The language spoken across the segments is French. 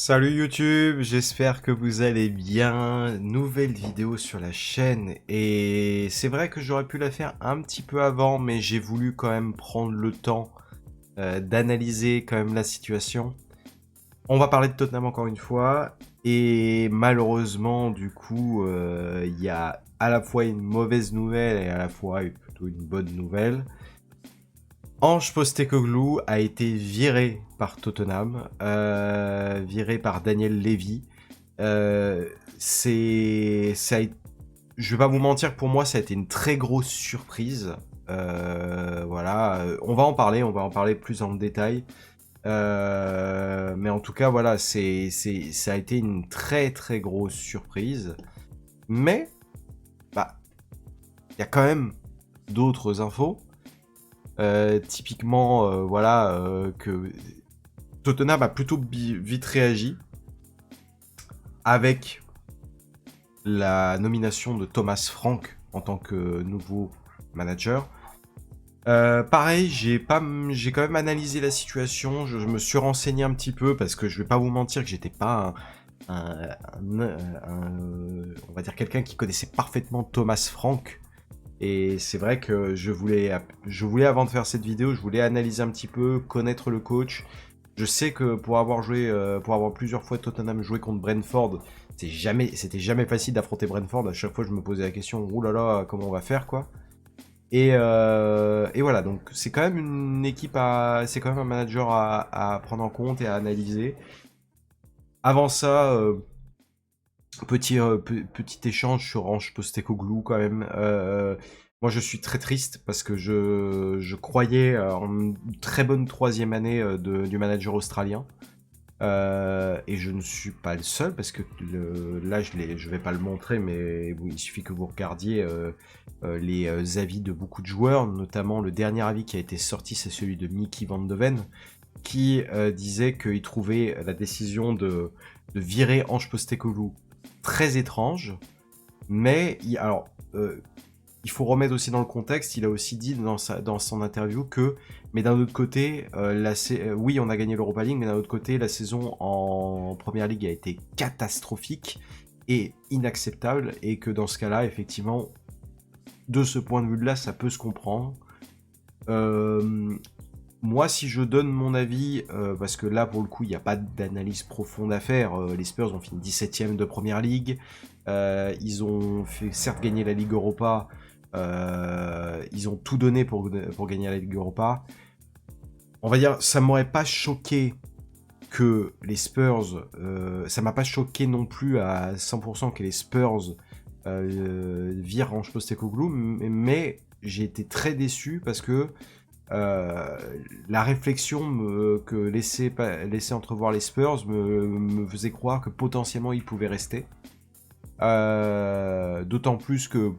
Salut YouTube, j'espère que vous allez bien. Nouvelle vidéo sur la chaîne et c'est vrai que j'aurais pu la faire un petit peu avant, mais j'ai voulu quand même prendre le temps d'analyser quand même la situation. On va parler de Tottenham encore une fois et malheureusement du coup il y a à la fois une mauvaise nouvelle et à la fois plutôt une bonne nouvelle. Ange Postecoglou a été viré par Tottenham, viré par Daniel Levy. Euh, je vais pas vous mentir, pour moi, ça a été une très grosse surprise. Voilà, on va en parler plus en détail. Mais en tout cas, voilà, ça a été une très très grosse surprise. Mais, bah, il y a quand même d'autres infos. Typiquement, voilà, que Tottenham a plutôt vite réagi avec la nomination de Thomas Frank en tant que nouveau manager. Pareil, j'ai quand même analysé la situation, je me suis renseigné un petit peu parce que je vais pas vous mentir que j'étais pas on va dire quelqu'un qui connaissait parfaitement Thomas Frank. Et c'est vrai que je voulais avant de faire cette vidéo, je voulais analyser un petit peu, connaître le coach. Je sais que pour avoir plusieurs fois Tottenham joué contre Brentford, c'était jamais facile d'affronter Brentford. À chaque fois, je me posais la question, ouh là là, comment on va faire quoi. Et voilà, donc c'est quand même c'est quand même un manager à prendre en compte et à analyser. Avant ça, petit échange sur Ange Postecoglou quand même. Moi, je suis très triste parce que je croyais en une très bonne troisième année du manager australien. Et je ne suis pas le seul parce que là, je vais pas le montrer, mais il suffit que vous regardiez les avis de beaucoup de joueurs, notamment le dernier avis qui a été sorti, c'est celui de Mickey Van de Ven, qui disait qu'il trouvait la décision de virer Ange Postecoglou très étrange, mais il faut remettre aussi dans le contexte, il a aussi dit dans son interview que, mais d'un autre côté, oui, on a gagné l'Europa League, mais d'un autre côté, la saison en Première Ligue a été catastrophique et inacceptable, et que dans ce cas-là, effectivement, de ce point de vue-là, ça peut se comprendre. Euh, Moi, si je donne mon avis, parce que là, pour le coup, il n'y a pas d'analyse profonde à faire, les Spurs ont fini 17ème de Première Ligue, ils ont fait certes gagner la Ligue Europa, ils ont tout donné pour gagner la Ligue Europa. On va dire, ça m'aurait pas choqué que les Spurs, ça m'a pas choqué non plus à 100% que les Spurs virent Ange Postecoglou, mais j'ai été très déçu parce que la réflexion que laissait entrevoir les Spurs me faisait croire que potentiellement ils pouvaient rester. D'autant plus que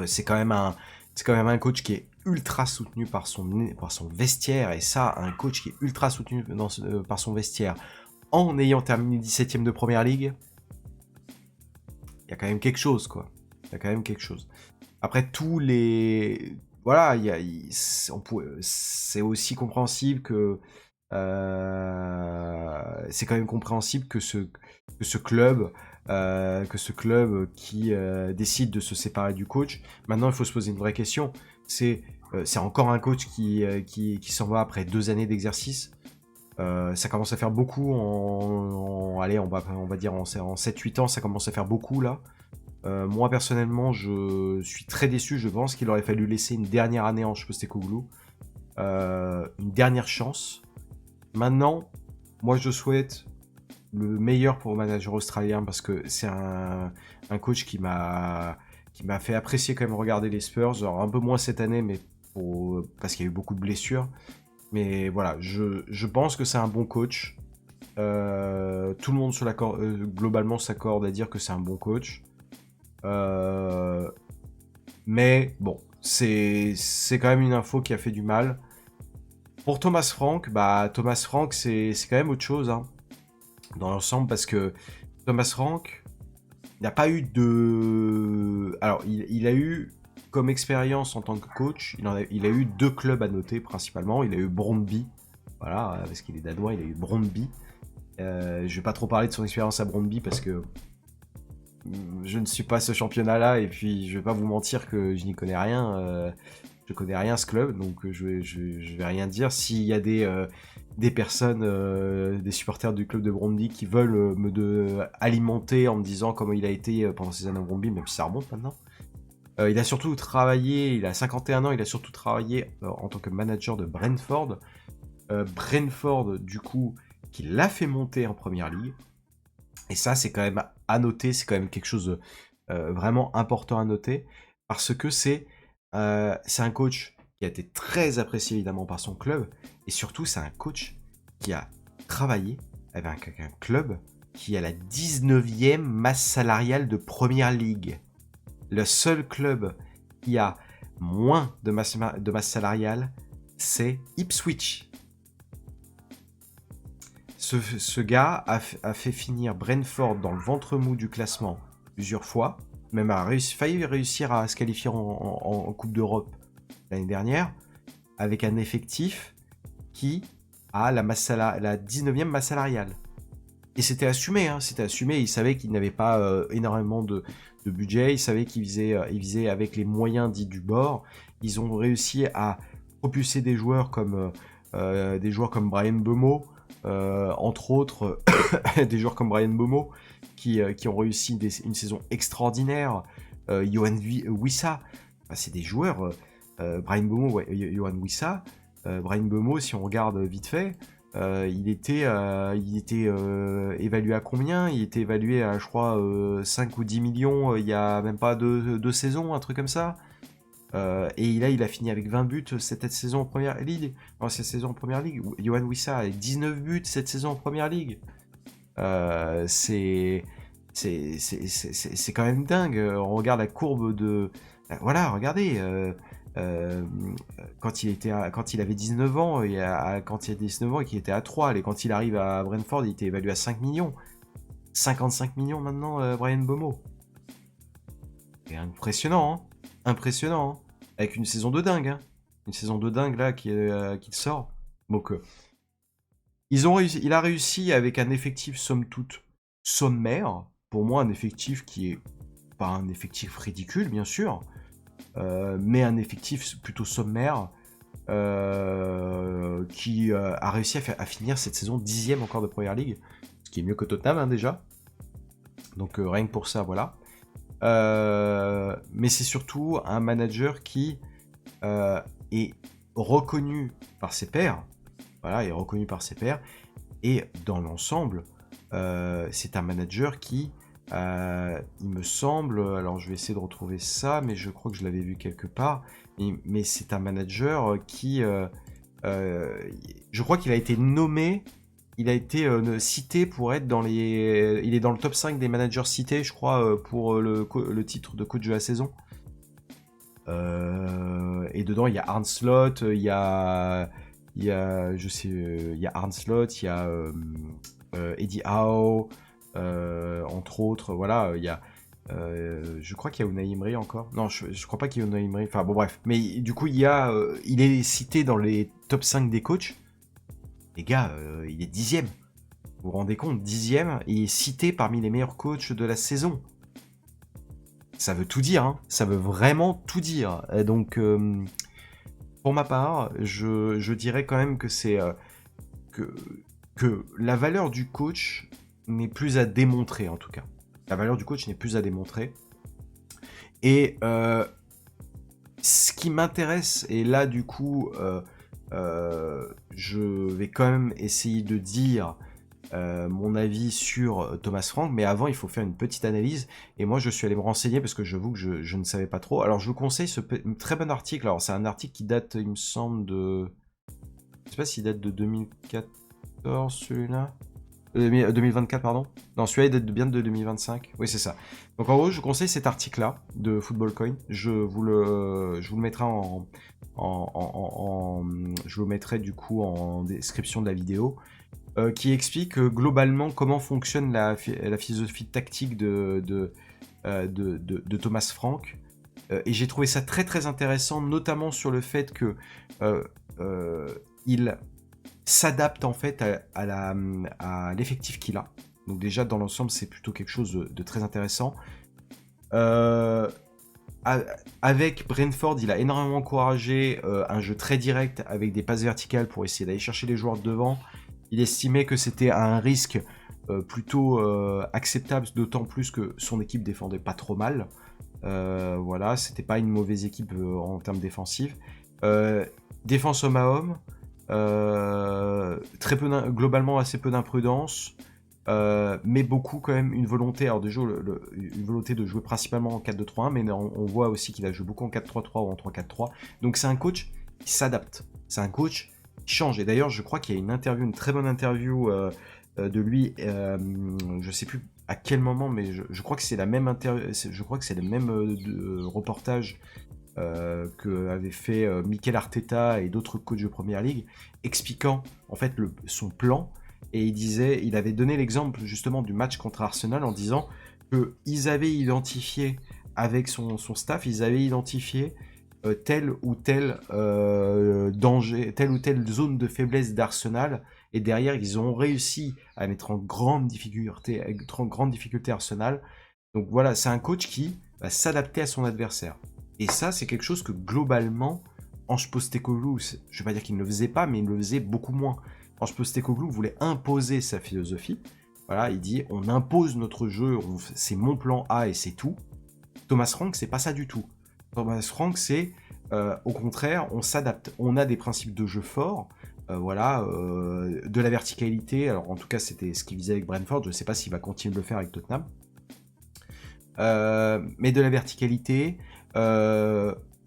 c'est quand même un coach qui est ultra soutenu par son vestiaire, et ça, un coach qui est ultra soutenu par son vestiaire en ayant terminé 17ème de Première Ligue, il y a quand même quelque chose, quoi. Il y a quand même quelque chose. Après, voilà, c'est aussi compréhensible que... c'est quand même compréhensible que ce club... que ce club qui décide de se séparer du coach. Maintenant, il faut se poser une vraie question. C'est encore un coach qui s'en va après 2 années d'exercice. Ça commence à faire beaucoup allez, on va dire en 7-8 ans, ça commence à faire beaucoup là. Moi personnellement, je suis très déçu. Je pense qu'il aurait fallu laisser une dernière année en Postecoglou, une dernière chance. Maintenant, moi je souhaite le meilleur pour le manager australien parce que c'est un coach qui m'a fait apprécier quand même regarder les Spurs. Alors un peu moins cette année, mais parce qu'il y a eu beaucoup de blessures. Mais voilà, je pense que c'est un bon coach. Tout le monde globalement s'accorde à dire que c'est un bon coach. Mais bon, c'est quand même une info qui a fait du mal. Pour Thomas Frank, Thomas Frank, c'est quand même autre chose, hein, dans l'ensemble, parce que Thomas Frank n'a pas eu de... Alors, il a eu, comme expérience en tant que coach, il a eu 2 clubs à noter, principalement. Il a eu Brøndby, voilà, parce qu'il est danois, il a eu Brøndby. Je vais pas trop parler de son expérience à Brøndby parce que je ne suis pas ce championnat-là et puis je vais pas vous mentir que je n'y connais rien. Je connais rien à ce club, donc je vais rien dire. S'il y a des personnes, des supporters du club de Brøndby qui veulent alimenter en me disant comment il a été pendant ces années à Brøndby, même si ça remonte maintenant. Il a surtout travaillé, il a 51 ans, il a surtout travaillé en tant que manager de Brentford. Brentford, du coup, qui l'a fait monter en première ligue. Et ça, c'est quand même à noter, c'est quand même quelque chose de vraiment important à noter, parce que c'est un coach qui a été très apprécié évidemment par son club, et surtout c'est un coach qui a travaillé avec un club qui a la 19e masse salariale de première ligue. Le seul club qui a moins de masse salariale, c'est Ipswich. Ce gars a fait finir Brentford dans le ventre mou du classement plusieurs fois, même a failli réussir à se qualifier en Coupe d'Europe l'année dernière, avec un effectif qui a la 19e masse salariale. Et c'était assumé, il savait qu'il n'avait pas énormément de budget, il savait qu'il visait avec les moyens dits du bord. Ils ont réussi à propulser des joueurs comme Bryan Mbeumo, entre autres des joueurs comme Bryan Mbeumo qui ont réussi une saison extraordinaire. Yohan Wissa, c'est des joueurs. Bryan Mbeumo, ouais, Yohan Wissa. Bryan Mbeumo, si on regarde vite fait, il était évalué à combien? Il était évalué à, je crois, 5 ou 10 millions il y a même pas deux saisons, un truc comme ça. Et là, il a fini avec 20 buts cette saison en première ligue. Non, cette saison en première ligue. Yohan Wissa avec 19 buts cette saison en première ligue. C'est quand même dingue. On regarde la courbe de. Voilà, regardez. Quand il avait 19 ans, quand il avait 19 ans et qu'il était à 3, et quand il arrive à Brentford, il était évalué à 5 millions. 55 millions maintenant, Bryan Mbeumo. C'est impressionnant, hein. Impressionnant, hein. Avec une saison de dingue, hein. Une saison de dingue là qui sort. Donc, il a réussi avec un effectif somme toute sommaire. Pour moi, un effectif qui est pas un effectif ridicule, bien sûr, mais un effectif plutôt sommaire qui a réussi à finir cette saison 10e encore de Première Ligue, ce qui est mieux que Tottenham, hein, déjà. Donc rien que pour ça, voilà. Mais c'est surtout un manager qui est reconnu par ses pairs. Voilà, est reconnu par ses pairs. Et dans l'ensemble, c'est un manager qui, il me semble, alors je vais essayer de retrouver ça, mais je crois que je l'avais vu quelque part, mais c'est un manager qui, je crois qu'il a été nommé, il a été cité pour être dans les... Il est dans le top 5 des managers cités, je crois, pour le titre de coach de la saison. Et dedans, il y a Arne Slot, il y a Arne Slot, il y a Eddie Howe, entre autres, voilà, il y a... je crois qu'il y a Unai Emery encore. Non, je crois pas qu'il y ait Unai Emery. Enfin bon, bref. Mais du coup, il est cité dans les top 5 des coachs. Les gars, il est 10e. Vous vous rendez compte, 10e, il est cité parmi les meilleurs coachs de la saison. Ça veut tout dire, hein. Ça veut vraiment tout dire. Et donc, pour ma part, je dirais quand même que c'est que la valeur du coach n'est plus à démontrer, en tout cas. La valeur du coach n'est plus à démontrer. Et ce qui m'intéresse, et là, du coup, je vais quand même essayer de dire mon avis sur Thomas Frank, mais avant il faut faire une petite analyse, et moi je suis allé me renseigner parce que j'avoue que je ne savais pas trop. Alors je vous conseille ce très bon article. Alors c'est un article qui date, il me semble, de... Je sais pas s'il date de 2014 celui-là, 2024 pardon. Non, celui-là il date bien de 2025. Oui, c'est ça. Donc en gros, je vous conseille cet article-là de Football Coin. Je vous le mettrai je vous le mettrai du coup en description de la vidéo. Qui explique globalement comment fonctionne la philosophie tactique de Thomas Frank. Et j'ai trouvé ça très très intéressant, notamment sur le fait que s'adapte en fait à l'effectif qu'il a. Donc déjà, dans l'ensemble, c'est plutôt quelque chose de très intéressant. Euh, Avec Brentford, il a énormément encouragé un jeu très direct avec des passes verticales pour essayer d'aller chercher les joueurs de devant. Il estimait que c'était un risque plutôt acceptable, d'autant plus que son équipe défendait pas trop mal. Voilà, c'était pas une mauvaise équipe en termes défensifs. Défense homme à homme, globalement assez peu d'imprudence. Mais beaucoup quand même une volonté, alors déjà une volonté de jouer principalement en 4-2-3-1, mais on voit aussi qu'il a joué beaucoup en 4-3-3 ou en 3-4-3. Donc c'est un coach qui s'adapte, c'est un coach qui change. Et d'ailleurs, je crois qu'il y a une très bonne interview de lui. Je sais plus à quel moment, mais je crois que c'est la même je crois que c'est le même reportage que avait fait Mikel Arteta et d'autres coachs de Première Ligue, expliquant en fait son plan. Et il avait donné l'exemple justement du match contre Arsenal en disant qu'ils avaient identifié avec son staff, ils avaient identifié tel ou tel danger, telle ou telle zone de faiblesse d'Arsenal, et derrière ils ont réussi à mettre en grande difficulté Arsenal. Donc voilà, c'est un coach qui va s'adapter à son adversaire. Et ça, c'est quelque chose que globalement, Ange Postecoglou, je ne vais pas dire qu'il ne le faisait pas, mais il le faisait beaucoup moins. Ange Postecoglou voulait imposer sa philosophie. Voilà, il dit on impose notre jeu, c'est mon plan A et c'est tout. Thomas Frank, c'est pas ça du tout. Thomas Frank, c'est au contraire, on s'adapte. On a des principes de jeu forts, de la verticalité. Alors en tout cas, c'était ce qu'il visait avec Brentford. Je ne sais pas s'il va continuer de le faire avec Tottenham. Mais de la verticalité.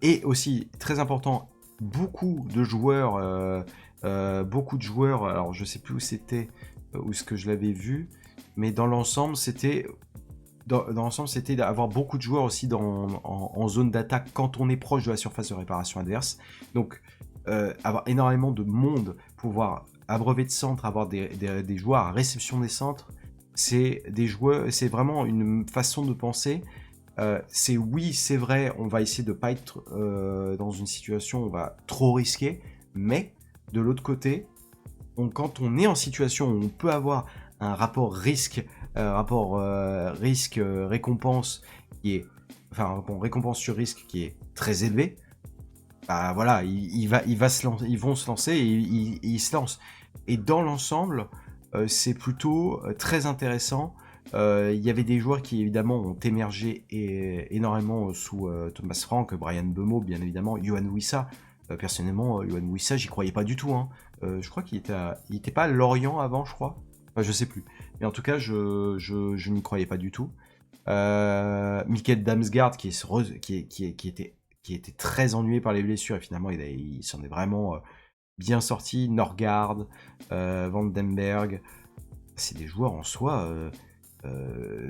Et aussi, très important, beaucoup de joueurs, alors je sais plus où c'était, où est-ce que je l'avais vu, mais dans l'ensemble, c'était d'avoir beaucoup de joueurs aussi en zone d'attaque quand on est proche de la surface de réparation adverse. Donc, avoir énormément de monde, pouvoir abreuver de centres, avoir des joueurs à réception des centres, c'est vraiment une façon de penser. C'est vrai, on va essayer de pas être dans une situation où on va trop risquer, mais de l'autre côté, quand on est en situation où on peut avoir un rapport récompense qui est, enfin, récompense sur risque qui est très élevé, bah voilà, ils vont se lancer et ils se lancent. Et dans l'ensemble, c'est plutôt très intéressant. Il y avait des joueurs qui évidemment ont émergé énormément sous Thomas Frank, Brian Mbeumo, bien évidemment, Yohan Wissa. Personnellement, Yohan Wissa, j'y croyais pas du tout. Hein. Je crois qu'il était pas à Lorient avant, je crois. Enfin, je sais plus. Mais en tout cas, je n'y croyais pas du tout. Mikkel Damsgaard, qui était très ennuyé par les blessures, et finalement, il s'en est vraiment bien sorti. Norgard, Vandenberg, c'est des joueurs en soi.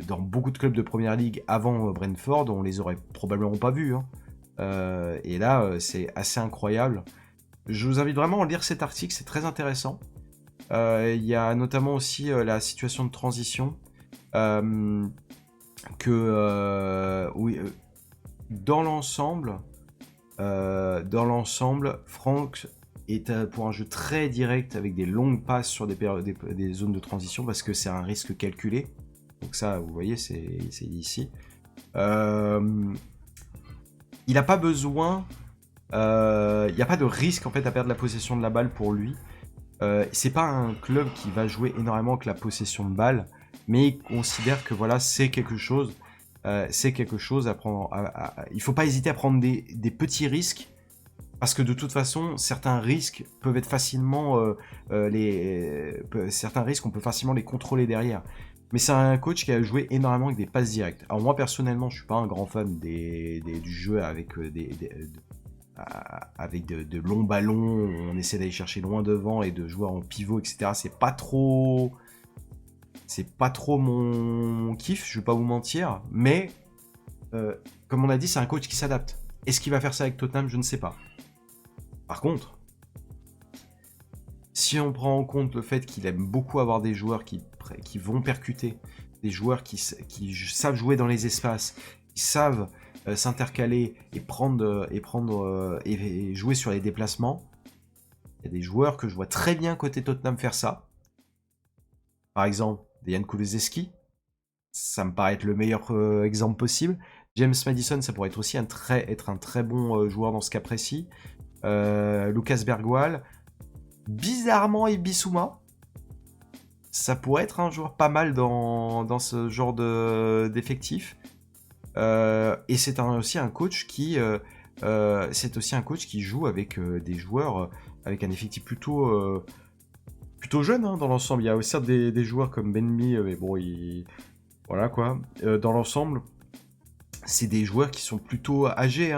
Dans beaucoup de clubs de Première Ligue avant Brentford, on les aurait probablement pas vus. Hein. Et là, c'est assez incroyable. Je vous invite vraiment à lire cet article, c'est très intéressant. Il y a notamment aussi la situation de transition. Oui, dans l'ensemble, Franck est pour un jeu très direct avec des longues passes sur des zones de transition parce que c'est un risque calculé. Donc ça, vous voyez, c'est ici. Il n'a pas besoin... Il n'y a pas de risque en fait à perdre la possession de la balle pour lui. C'est pas un club qui va jouer énormément avec la possession de balle, mais il considère que voilà, c'est quelque chose à prendre. Il faut pas hésiter à prendre des petits risques, parce que de toute façon, certains risques peuvent être facilement certains risques, on peut facilement les contrôler derrière. Mais c'est un coach qui a joué énormément avec des passes directes. Alors moi personnellement, je suis pas un grand fan du jeu avec de longs ballons, on essaie d'aller chercher loin devant et de jouer en pivot, etc. C'est pas trop mon kiff, je vais pas vous mentir, mais comme on a dit, c'est un coach qui s'adapte. Est-ce qu'il va faire ça avec Tottenham? Je ne sais pas. Par contre, si on prend en compte le fait qu'il aime beaucoup avoir des joueurs qui vont percuter, des joueurs qui savent jouer dans les espaces, qui savent s'intercaler et jouer sur les déplacements, Il y a des joueurs que je vois très bien côté Tottenham faire ça. Par exemple, Dejan Kulusevski. Ça me paraît être le meilleur exemple possible. James Maddison, ça pourrait être aussi être un très bon joueur dans ce cas précis. Lucas Bergwall. Bizarrement, Ibissouma. Ça pourrait être un joueur pas mal dans ce genre d'effectif. Et c'est aussi un coach qui joue avec des joueurs avec un effectif plutôt jeune dans l'ensemble. Il y a aussi des joueurs comme Benmi, mais bon, voilà quoi. Dans l'ensemble, c'est des joueurs qui sont plutôt âgés,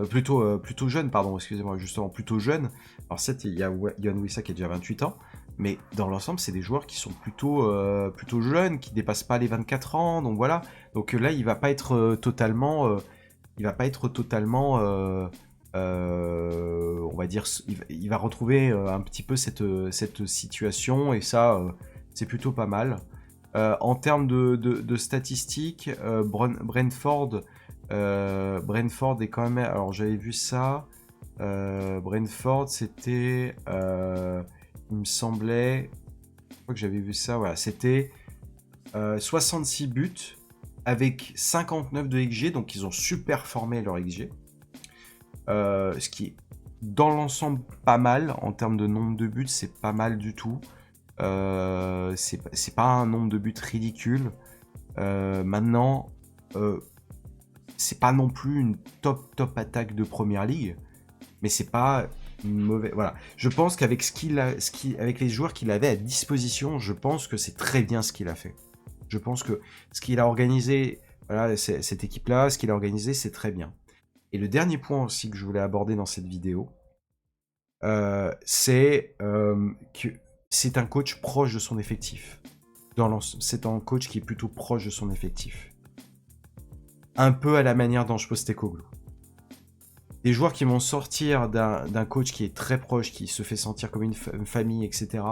plutôt jeunes, pardon, excusez-moi, justement, plutôt jeunes. Alors certes, il y a Yohan Wissa qui a déjà 28 ans, mais dans l'ensemble, c'est des joueurs qui sont plutôt jeunes, qui dépassent pas les 24 ans, donc voilà. Donc là, il va pas être totalement, on va dire, il va retrouver un petit peu cette situation, et ça, c'est plutôt pas mal. En termes de statistiques, Brentford est quand même... Alors j'avais vu ça. Brentford, c'était... il me semblait... Je crois que j'avais vu ça, voilà. C'était 66 buts avec 59 de XG. Donc ils ont super formé leur XG. Ce qui est dans l'ensemble pas mal. En termes de nombre de buts, c'est pas mal du tout. C'est pas un nombre de buts ridicule. Maintenant, c'est pas non plus une top attaque de Première Ligue, mais c'est pas une mauvaise. Voilà. Je pense qu'avec avec les joueurs qu'il avait à disposition, je pense que c'est très bien ce qu'il a fait. Je pense que ce qu'il a organisé, voilà, cette équipe-là, ce qu'il a organisé, c'est très bien. Et le dernier point aussi que je voulais aborder dans cette vidéo, c'est que c'est un coach proche de son effectif. C'est un coach qui est plutôt proche de son effectif. Un peu à la manière d'Ange Postecoglou. Des joueurs qui vont sortir d'un coach qui est très proche, qui se fait sentir comme une famille, etc.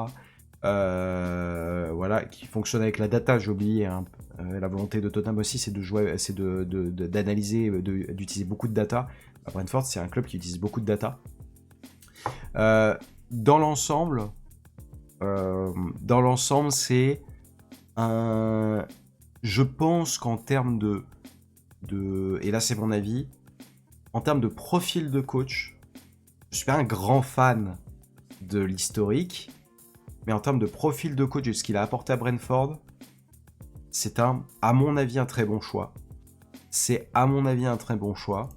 Voilà, qui fonctionne avec la data, j'ai oublié. Hein. La volonté de Tottenham aussi, c'est d'analyser, d'utiliser beaucoup de data. Brentford, c'est un club qui utilise beaucoup de data. Dans l'ensemble, c'est un... Je pense qu'en termes et là c'est mon avis, en termes de profil de coach, je suis pas un grand fan de l'historique, mais en termes de profil de coach et de ce qu'il a apporté à Brentford, c'est à mon avis, un très bon choix. C'est à mon avis un très bon choix.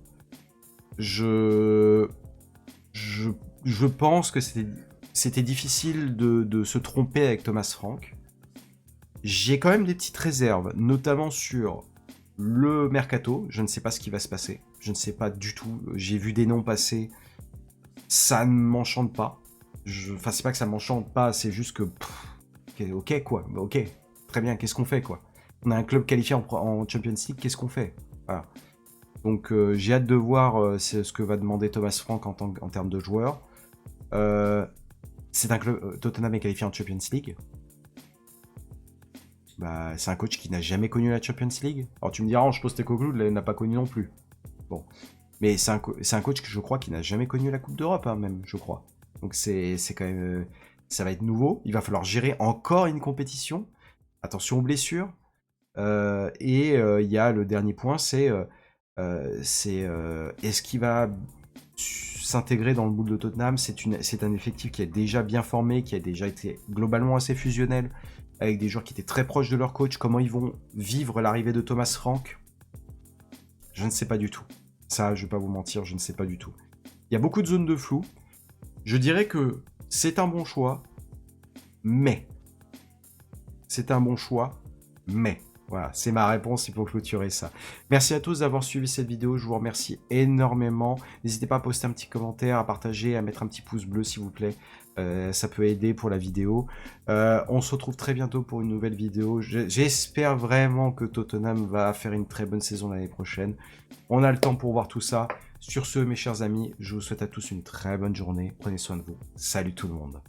Je pense que c'était difficile de se tromper avec Thomas Frank. J'ai quand même des petites réserves, notamment sur le mercato. Je ne sais pas ce qui va se passer. Je ne sais pas du tout. J'ai vu des noms passer. Ça ne m'enchante pas. Enfin, c'est pas que ça m'enchante pas, c'est juste que... ok, quoi. Ok, très bien, qu'est-ce qu'on fait, quoi? On a un club qualifié en Champions League, qu'est-ce qu'on fait? Voilà. Donc, j'ai hâte de voir ce que va demander Thomas Frank en termes de joueurs. C'est un club... Tottenham est qualifié en Champions League. Bah, c'est un coach qui n'a jamais connu la Champions League. Alors tu me diras, Ange Postecoglou ne l'a pas connu non plus. Bon. Mais c'est un coach que je crois qui n'a jamais connu la Coupe d'Europe, hein, même, je crois. Donc c'est quand même... ça va être nouveau. Il va falloir gérer encore une compétition. Attention aux blessures. Et il y a le dernier point, c'est est-ce qu'il va s'intégrer dans le moule de Tottenham? C'est un effectif qui est déjà bien formé, qui a déjà été globalement assez fusionnel, avec des joueurs qui étaient très proches de leur coach. Comment ils vont vivre l'arrivée de Thomas Frank? Je ne sais pas du tout. Ça, je ne vais pas vous mentir, je ne sais pas du tout. Il y a beaucoup de zones de flou. Je dirais que c'est un bon choix, mais... C'est un bon choix, mais... Voilà, c'est ma réponse, il faut clôturer ça. Merci à tous d'avoir suivi cette vidéo, je vous remercie énormément. N'hésitez pas à poster un petit commentaire, à partager, à mettre un petit pouce bleu s'il vous plaît. Ça peut aider pour la vidéo. On se retrouve très bientôt pour une nouvelle vidéo. J'espère vraiment que Tottenham va faire une très bonne saison l'année prochaine. On a le temps pour voir tout ça. Sur ce, mes chers amis, je vous souhaite à tous une très bonne journée. Prenez soin de vous. Salut tout le monde.